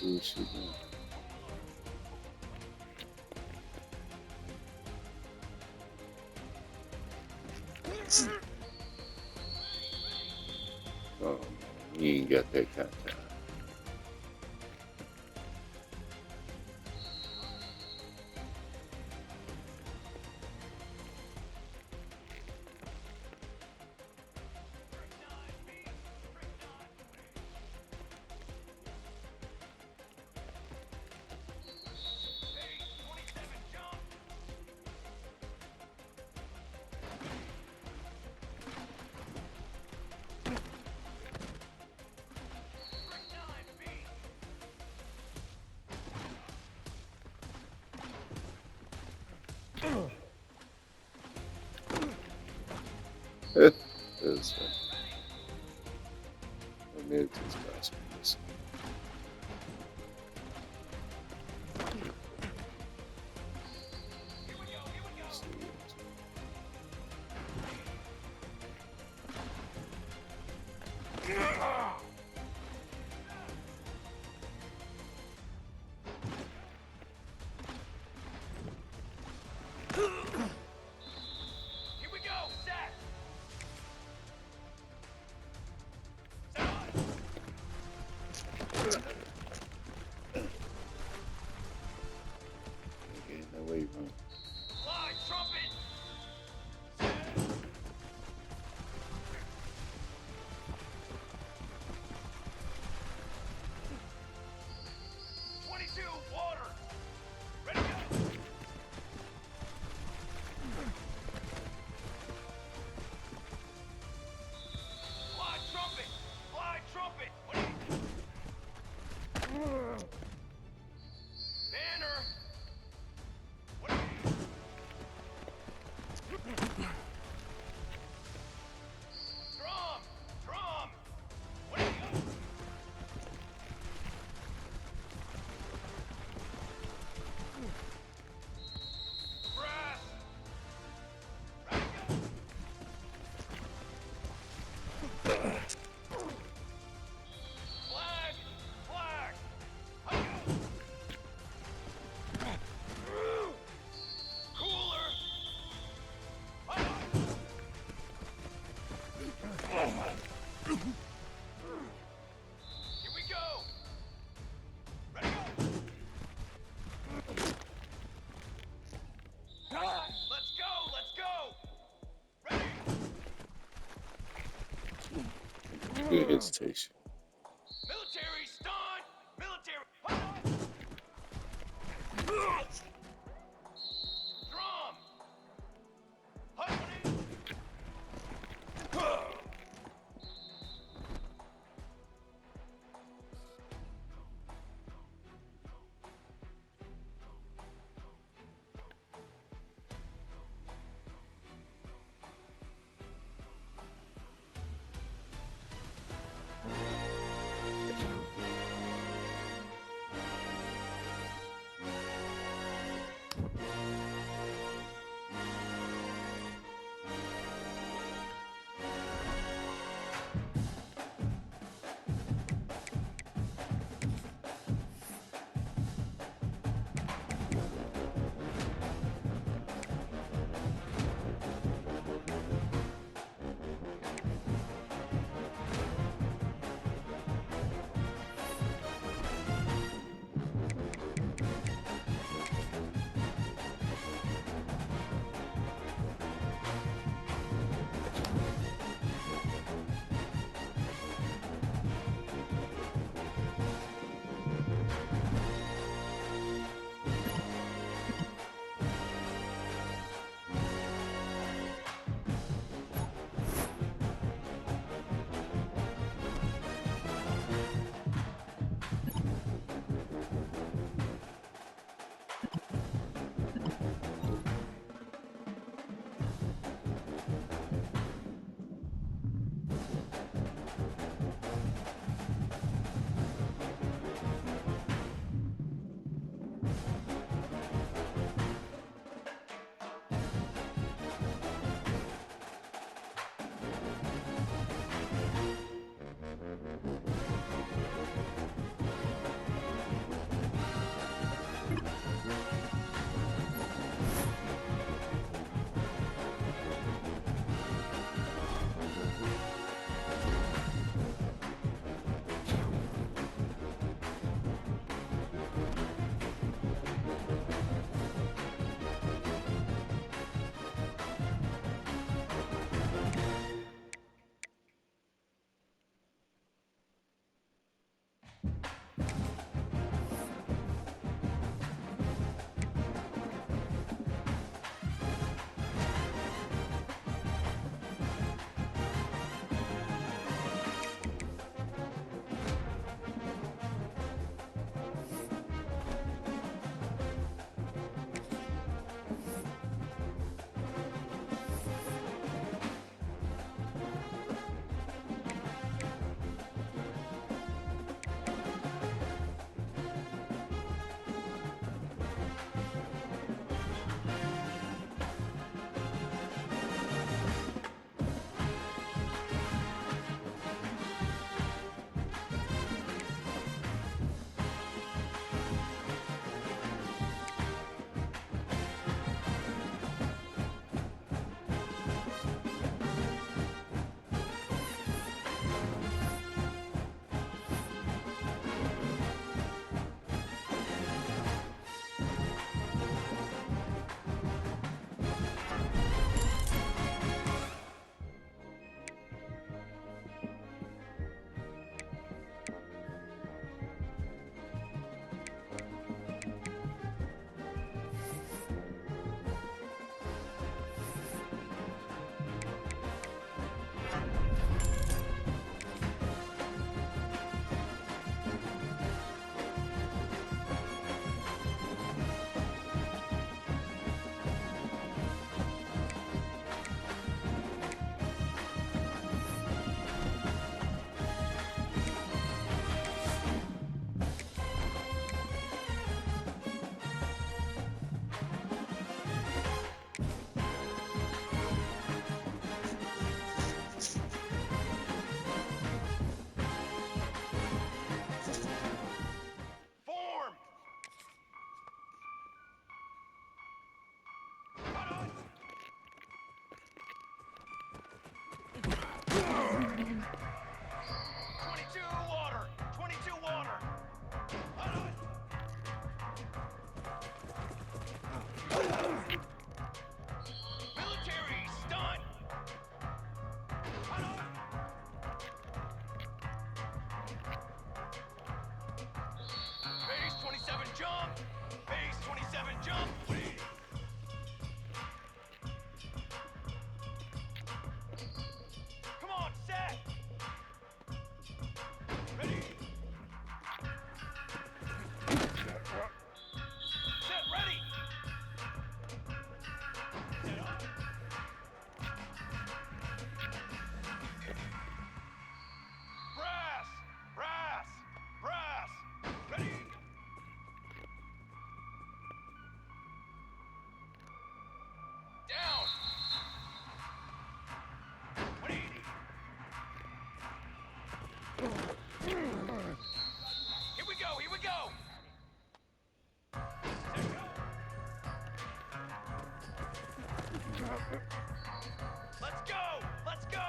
Who's she doing? Oh, man, he ain't got that kind of time. That's I made it to this last one. Listen. Okay, no way, man. Good hesitation. jump. Base 27, jump. Come on, set. Ready. Set, ready. Set up. Brass, brass, brass. Ready. Down. 180. Here we go, here we go. Let's go, let's go.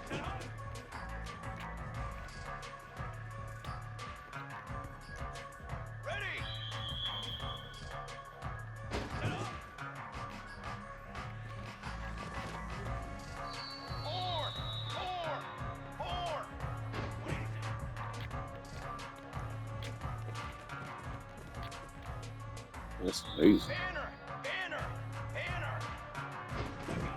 Set up. Ready. Set up. Four. That's amazing. Banner. Ready.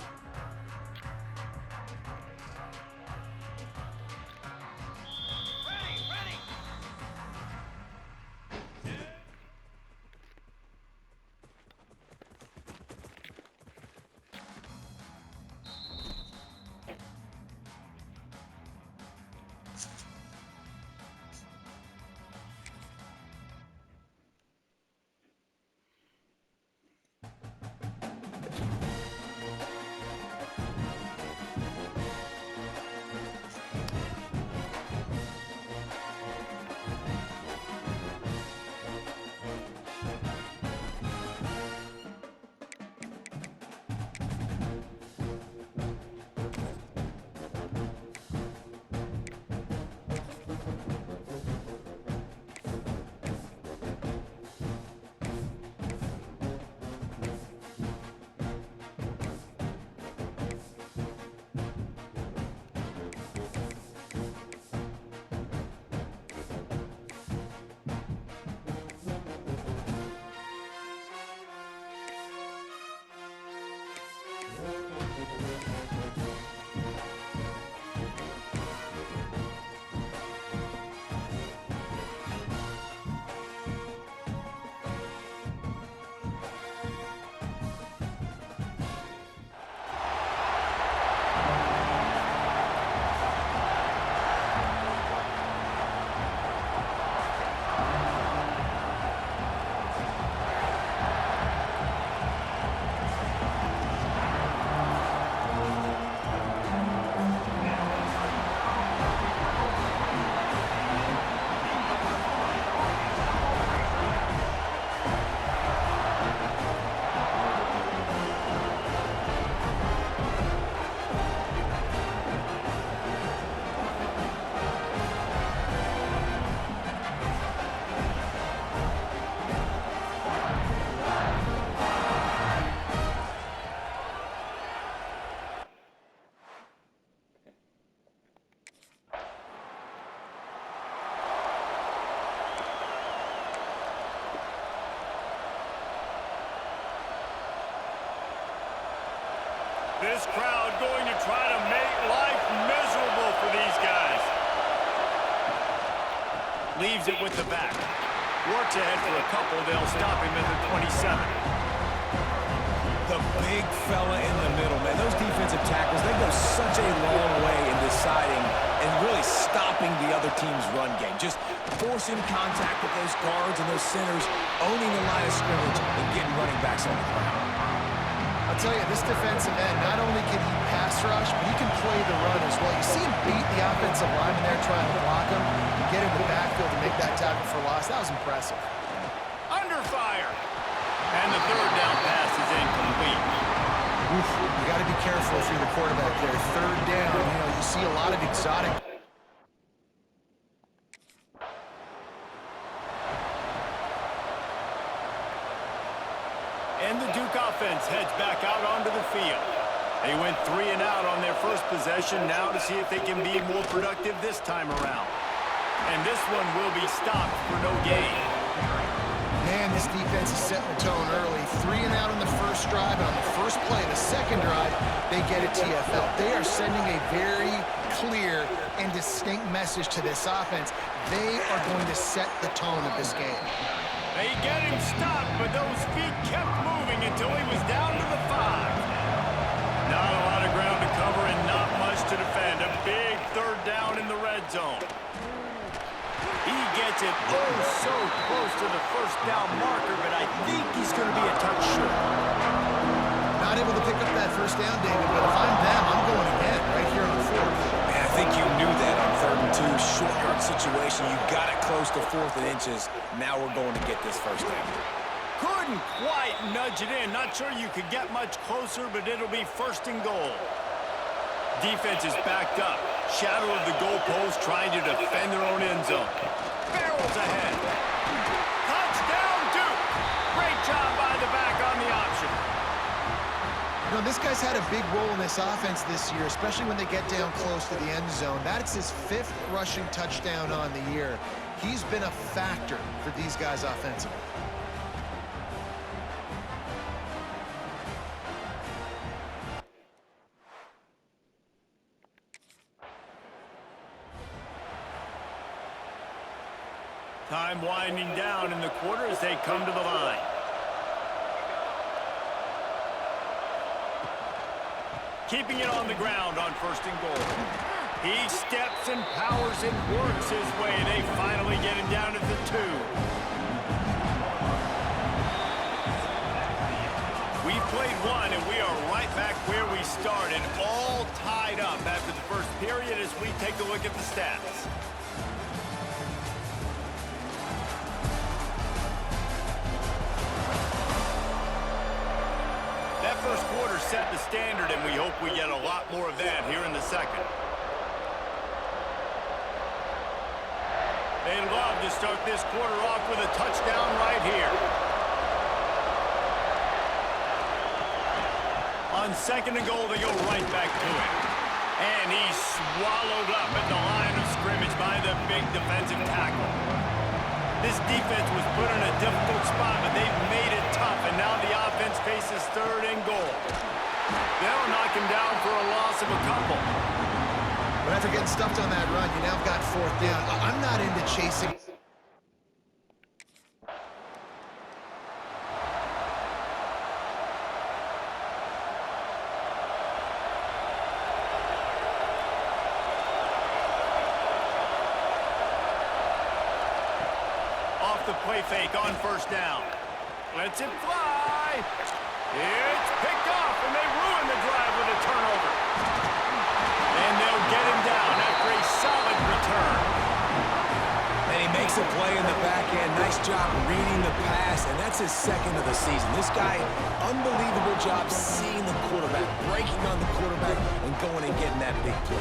This crowd going to try to make life miserable for these guys. Leaves it with the back. Works ahead for a couple. They'll stop him at the 27. The big fella in the middle, man. Those defensive tackles, they go such a long way in deciding and really stopping the other team's run game. Just forcing contact with those guards and those centers, owning the line of scrimmage, and getting running backs on the ground. I'll tell you, this defensive end, not only can he pass rush, but he can play the run as well. You see him beat the offensive lineman there trying to block him and get in the backfield to make that tackle for loss. That was impressive. Under fire. And the third down pass is incomplete. Oof, you got to be careful if you're the quarterback there. Third down, you see a lot of exotic. And the Duke offense heads back out onto the field. They went 3 and out on their first possession, now to see if they can be more productive this time around. And this one will be stopped for no gain. Man, this defense is setting the tone early. 3 and out on the first drive, and on the first play, the second drive, they get a TFL. They are sending a very clear and distinct message to this offense. They are going to set the tone of this game. They get him stopped, but those feet kept moving until he was down to the 5. Not a lot of ground to cover and not much to defend. A big third down in the red zone. He gets it so close to the first down marker, but I think he's going to be a touch short. Not able to pick up that first down, David, but if I'm them, I'm going again right here on the 4th. Man, I think you knew that on 3rd and 2. Short yard situation. You got it close to 4th and inches. Now we're going to get this first down. Couldn't quite nudge it in. Not sure you could get much closer, but it'll be 1st and goal. Defense is backed up. Shadow of the goalpost trying to defend their own end zone. Barrels ahead. Touchdown, Duke. Great job by the back on the option. You know, this guy's had a big role in this offense this year, especially when they get down close to the end zone. That's his 5th rushing touchdown on the year. He's been a factor for these guys offensively. Time winding down in the quarter as they come to the line. Keeping it on the ground on 1st and goal. He steps and powers and works his way. They finally get him down to the 2. We've played 1, and we are right back where we started, all tied up after the first period as we take a look at the stats. That first quarter set the standard, and we hope we get a lot more of that here in the second. They love to start this quarter off with a touchdown right here. On 2nd and goal, they go right back to it. And he's swallowed up at the line of scrimmage by the big defensive tackle. This defense was put in a difficult spot, but they've made it tough, and now the offense faces 3rd and goal. They'll knock him down for a loss of a couple. But after getting stuffed on that run, you now got 4th down. I'm not into chasing. The play fake on 1st down. Lets it fly. It's picked off, and they ruin the drive with a turnover. And they'll get him down after a solid return. And he makes a play in the back end. Nice job reading the pass, and that's his 2nd of the season. This guy, unbelievable job seeing the quarterback, breaking on the quarterback, and going and getting that big play.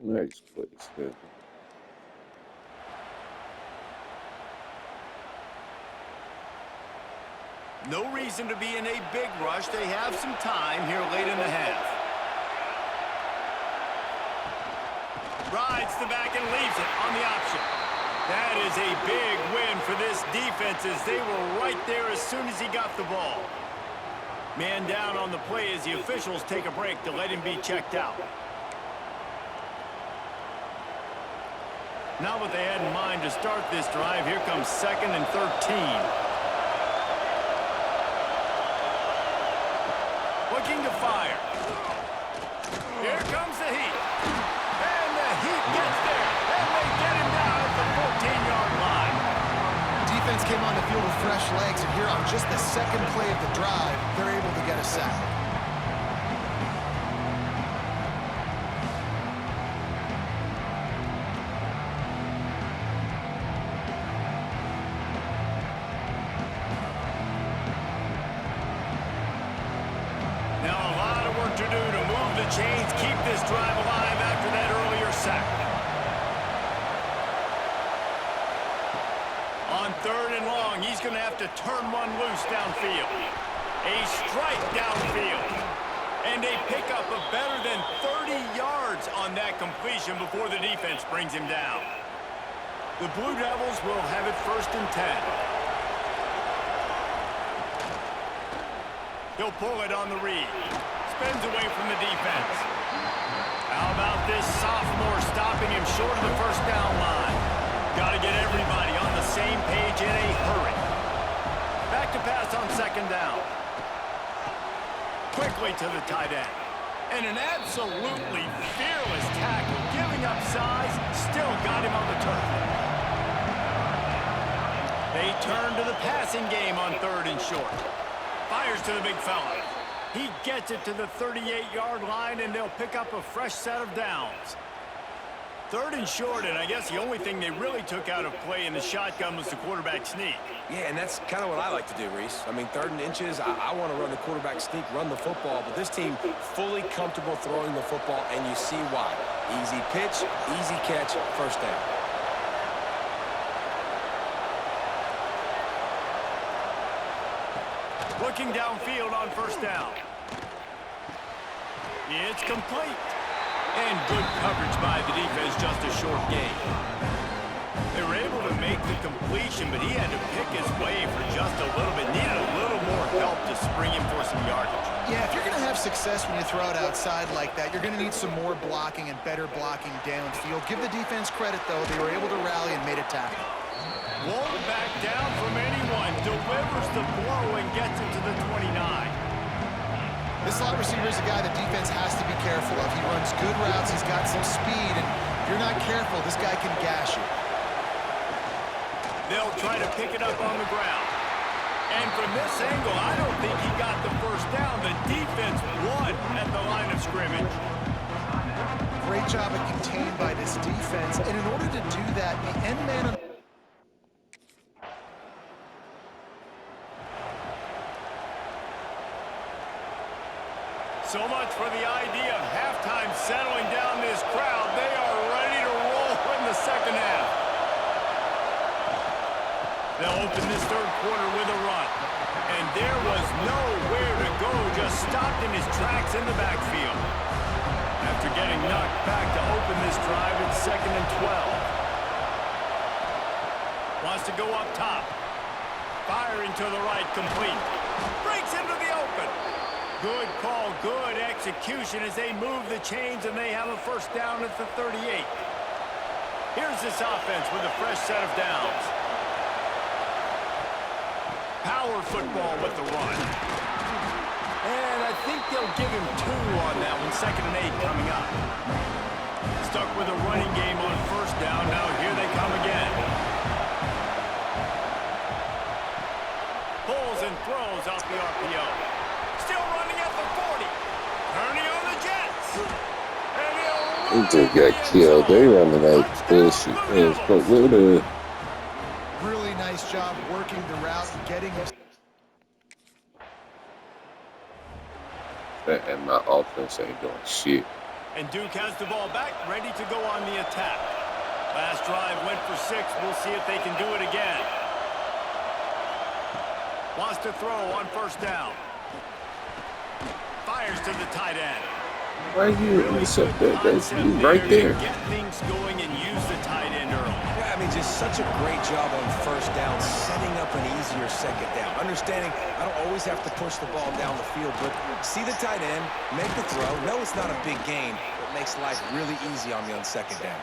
Nice place, man. No reason to be in a big rush. They have some time here late in the half. Rides the back and leaves it on the option. That is a big win for this defense as they were right there as soon as he got the ball. Man down on the play as the officials take a break to let him be checked out. Not what they had in mind to start this drive. Here comes 2nd and 13. Looking to fire. Here comes the heat. And the heat gets there. And they get him down at the 14-yard line. Defense came on the field with fresh legs, and here on just the 2nd play of the drive, they're able to get a sack. the chains, keep this drive alive after that earlier sack. On 3rd and long, he's going to have to turn one loose downfield. A strike downfield. And a pickup of better than 30 yards on that completion before the defense brings him down. The Blue Devils will have it 1st and 10. He'll pull it on the read. Spins away from the defense. How about this sophomore stopping him short of the 1st down line? Got to get everybody on the same page in a hurry. Back to pass on 2nd down. Quickly to the tight end. And an absolutely fearless tackle, giving up size, still got him on the turf. They turn to the passing game on 3rd and short. Fires to the big fella. He gets it to the 38-yard line, and they'll pick up a fresh set of downs. 3rd and short, and I guess the only thing they really took out of play in the shotgun was the quarterback sneak. Yeah, and that's kind of what I like to do, Reese. I mean, 3rd and inches, I want to run the quarterback sneak, run the football, but this team fully comfortable throwing the football, and you see why. Easy pitch, easy catch, 1st down. Looking downfield on 1st down. It's complete. And good coverage by the defense, just a short gain. They were able to make the completion, but he had to pick his way for just a little bit. Needed a little more help to spring him for some yardage. Yeah, if you're going to have success when you throw it outside like that, you're going to need some more blocking and better blocking downfield. Give the defense credit, though. They were able to rally and made a tackle. Won't back down from anyone. Delivers the blow and gets it to the 29. This slot receiver is a guy the defense has to be careful of. He runs good routes. He's got some speed, and if you're not careful, this guy can gash you. They'll try to pick it up on the ground. And from this angle, I don't think he got the 1st down. The defense won at the line of scrimmage. Great job at contained by this defense, and in order to do that, the end man... So much for the idea of halftime settling down this crowd. They are ready to roll in the 2nd half. They'll open this 3rd quarter with a run. And there was nowhere to go, just stopped in his tracks in the backfield. After getting knocked back to open this drive, it's 2nd and 12. Wants to go up top. Firing to the right, complete. Breaks into the open. Good call, good execution as they move the chains, and they have a 1st down at the 38. Here's this offense with a fresh set of downs. Power football with the run. And I think they'll give him 2 on that one. 2nd and 8 coming up. Stuck with a running game on 1st down. Now here they come again. Pulls and throws off the RPO. Still running at the 40. Turning on the Jets. He just got killed. They running like bullshit. But what a... Really nice job working the route and getting him. And my offense ain't doing shit. And Duke has the ball back, ready to go on the attack. Last drive went for 6. We'll see if they can do it again. Wants to throw on 1st down. Fires to the tight end. Why you accept that? That's you right there. Get things going and use the tight end early. Yeah, I mean, just such a great job on 1st down, setting up an easier 2nd down. Understanding I don't always have to push the ball down the field, but see the tight end, make the throw. No, it's not a big gain, but makes life really easy on me on 2nd down.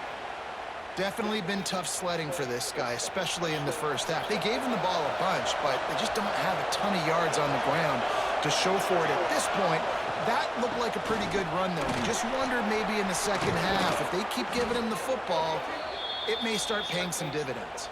Definitely been tough sledding for this guy, especially in the 1st half. They gave him the ball a bunch, but they just don't have a ton of yards on the ground to show for it at this point. That looked like a pretty good run, though. You just wonder maybe in the 2nd half, if they keep giving him the football, it may start paying some dividends.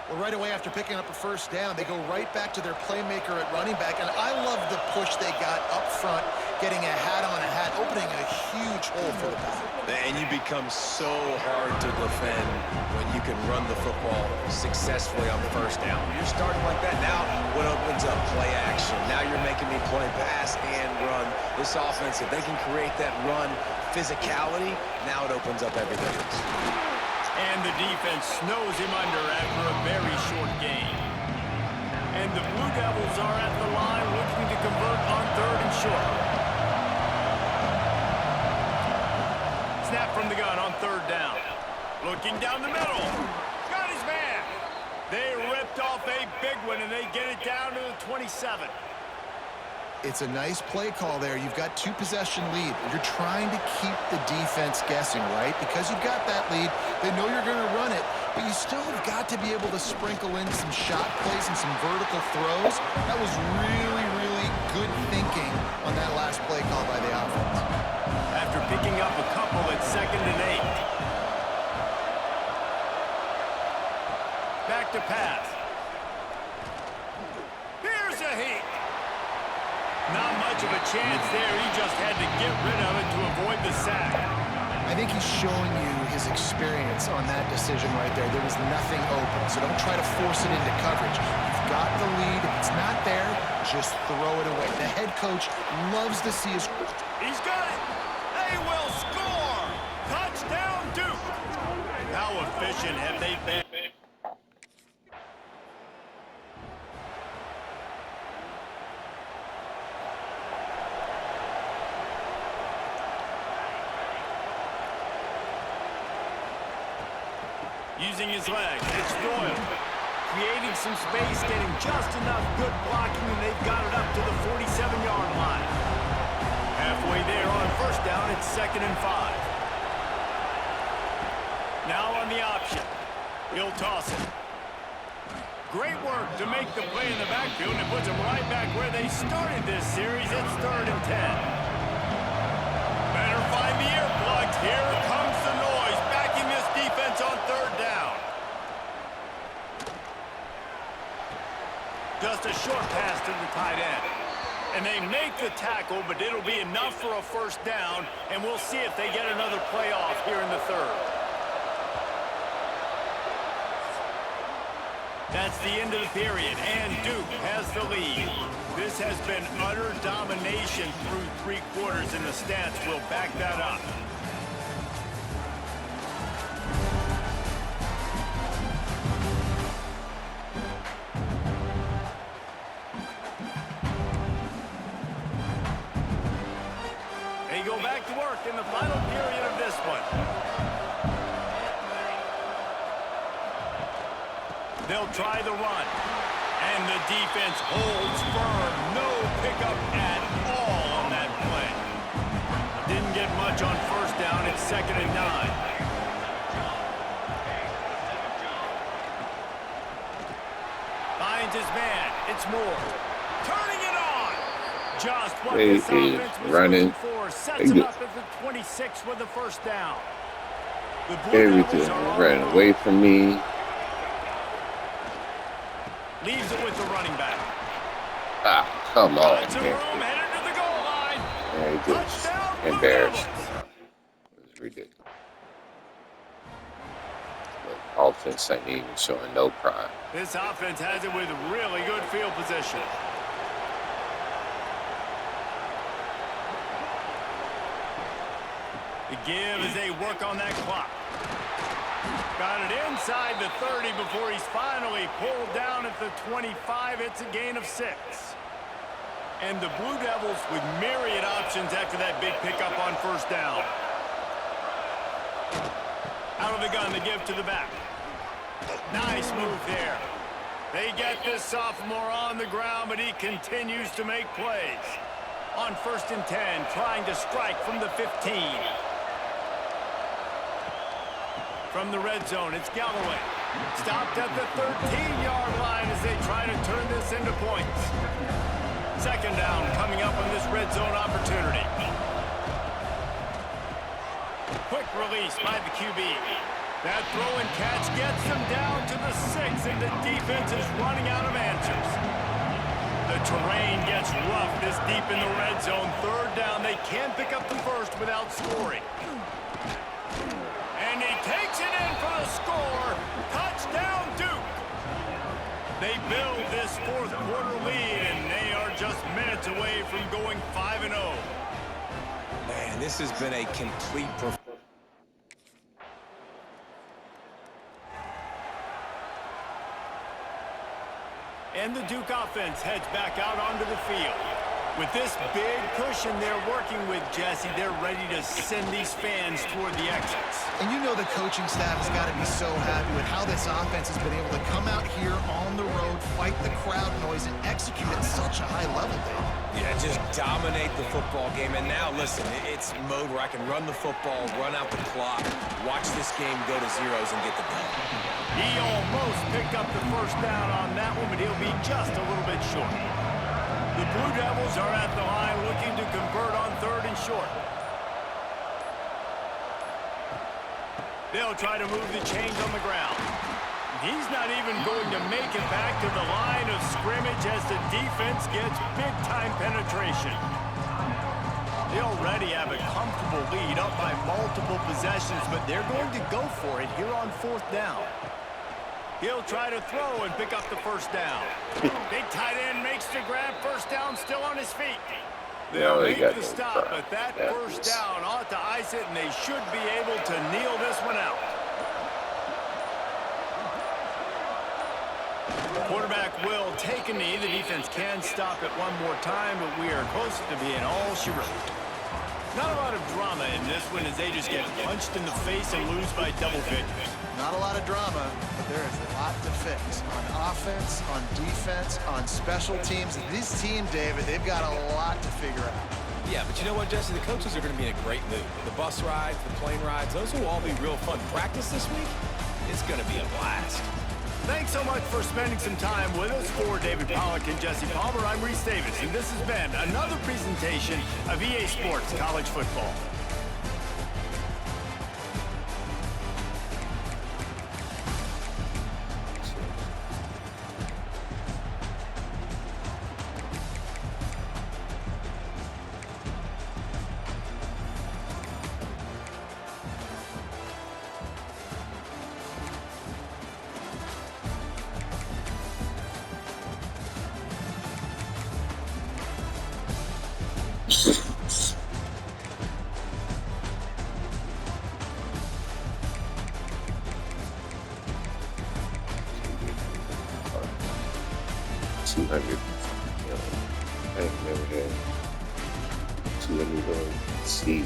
Well, right away after picking up a 1st down, they go right back to their playmaker at running back, and I love the push they got up front, getting a hat on a hat, opening a huge control for the back. And you become so hard to defend when you can run the football successfully on first down. You're starting like that now, what opens up play action. Now you're making me play pass and run. This offense, if they can create that run physicality, now it opens up everything else. And the defense snows him under after a very short game. And the Blue Devils are at the line looking to convert on 3rd and short. Snap from the gun on 3rd down. Looking down the middle. Got his man. They ripped off a big one, and they get it down to the 27. It's a nice play call there. You've got 2-possession lead. You're trying to keep the defense guessing, right? Because you've got that lead, they know you're going to run it, but you still have got to be able to sprinkle in some shot plays and some vertical throws. That was really, really good thinking on that last play call by the offense. After picking up a couple at 2nd and 8. Back to pass. Here's a heat. Not much of a chance there. He just had to get rid of it to avoid the sack. I think he's showing you his experience on that decision right there. There was nothing open, so don't try to force it into coverage. You've got the lead. If it's not there, just throw it away. The head coach loves to see his... He's got it. They will score. Touchdown, Duke. How efficient have they been? Using his legs, it's Doyle. Creating some space, getting just enough good blocking, and they've got it up to the 47-yard line. Halfway there on 1st down, it's 2nd and 5. Now on the option. He'll toss it. Great work to make the play in the backfield, and it puts them right back where they started this series. It's 3rd and 10. Better find the earplugs. Here comes the noise, backing this defense on 3rd down. Just a short pass to the tight end. And they make the tackle, but it'll be enough for a 1st down, and we'll see if they get another play off here in the 3rd. That's the end of the period, and Duke has the lead. This has been utter domination through 3 quarters, and the stats will back that up. They go back to work in the final period of this one. They'll try the run. And the defense holds firm. No pickup at all on that play. Didn't get much on 1st down. It's 2nd and 9. Finds his man. It's Moore. Turning it on. Just what this offense was looking for. Sets him up at the 26 with the 1st down. The Blue Devils are ran away from me. Leaves it with the running back. Ah, come on. It's a room headed to the goal line. Yeah, he just embarrassed. It was ridiculous. But offense ain't even showing no pride. This offense has it with really good field position. The give as they work on that clock. Got it inside the 30 before he's finally pulled down at the 25. It's a gain of 6. And the Blue Devils with myriad options after that big pickup on 1st down. Out of the gun, the give to the back. Nice move there. They get this sophomore on the ground, but he continues to make plays. On 1st and 10, trying to strike from the 15. From the red zone, it's Galloway. Stopped at the 13-yard line as they try to turn this into points. 2nd down coming up on this red zone opportunity. Quick release by the QB. That throw and catch gets them down to the 6, and the defense is running out of answers. The terrain gets rough this deep in the red zone. Third down, they can't pick up the first without scoring. And he takes it in for the score. Touchdown, Duke. They build this fourth quarter lead, and they are just minutes away from going 5-0. Man, this has been a complete performance. And the Duke offense heads back out onto the field. With this big cushion they're working with, Jesse, they're ready to send these fans toward the exits. And you know the coaching staff has got to be so happy with how this offense has been able to come out here on the road, fight the crowd noise, and execute at such a high level, Dave. Yeah, just dominate the football game. And now, listen, it's mode where I can run the football, run out the clock, watch this game go to zeros and get the done. He almost picked up the first down on that one, but he'll be just a little bit short. The Blue Devils are at the line looking to convert on third and short. They'll try to move the chains on the ground. He's not even going to make it back to the line of scrimmage as the defense gets big-time penetration. They already have a comfortable lead up by multiple possessions, but they're going to go for it here on fourth down. He'll try to throw and pick up the first down. Big tight end makes the grab, first down, still on his feet. They'll make the stop, but that first down ought to ice it, and they should be able to kneel this one out. The quarterback will take a knee. The defense can stop it one more time, but we are close to being all she wrote. Not a lot of drama in this one as they just get punched in the face and lose by double figures. Not a lot of drama, but there is a lot to fix on offense, on defense, on special teams. This team, David, they've got a lot to figure out. Yeah, but you know what, Jesse? The coaches are going to be in a great mood. The bus rides, the plane rides, those will all be real fun. Practice this week, it's going to be a blast. Thanks so much for spending some time with us. For David Pollack and Jesse Palmer, I'm Reese Davis, and this has been another presentation of EA Sports College Football. I've never had 200 seat.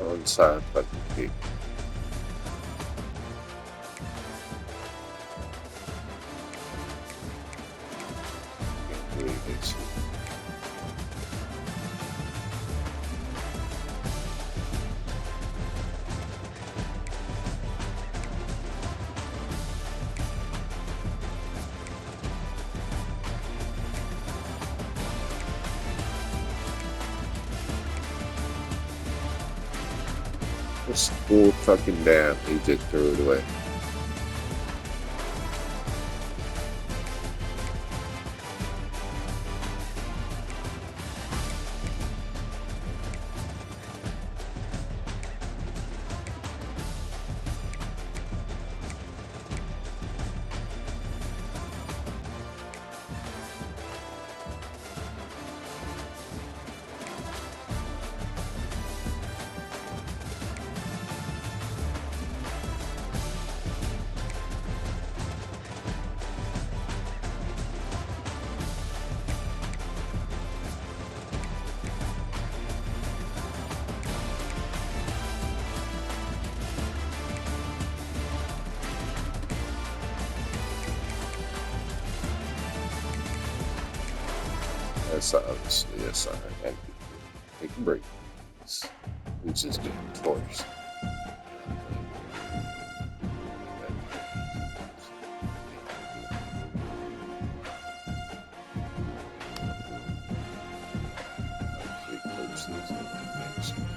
Onside fucking kick. Can't believe this shit. This full fucking down, he just threw it away. That's obviously a sign. And take a break. Which is getting torched. Coach this next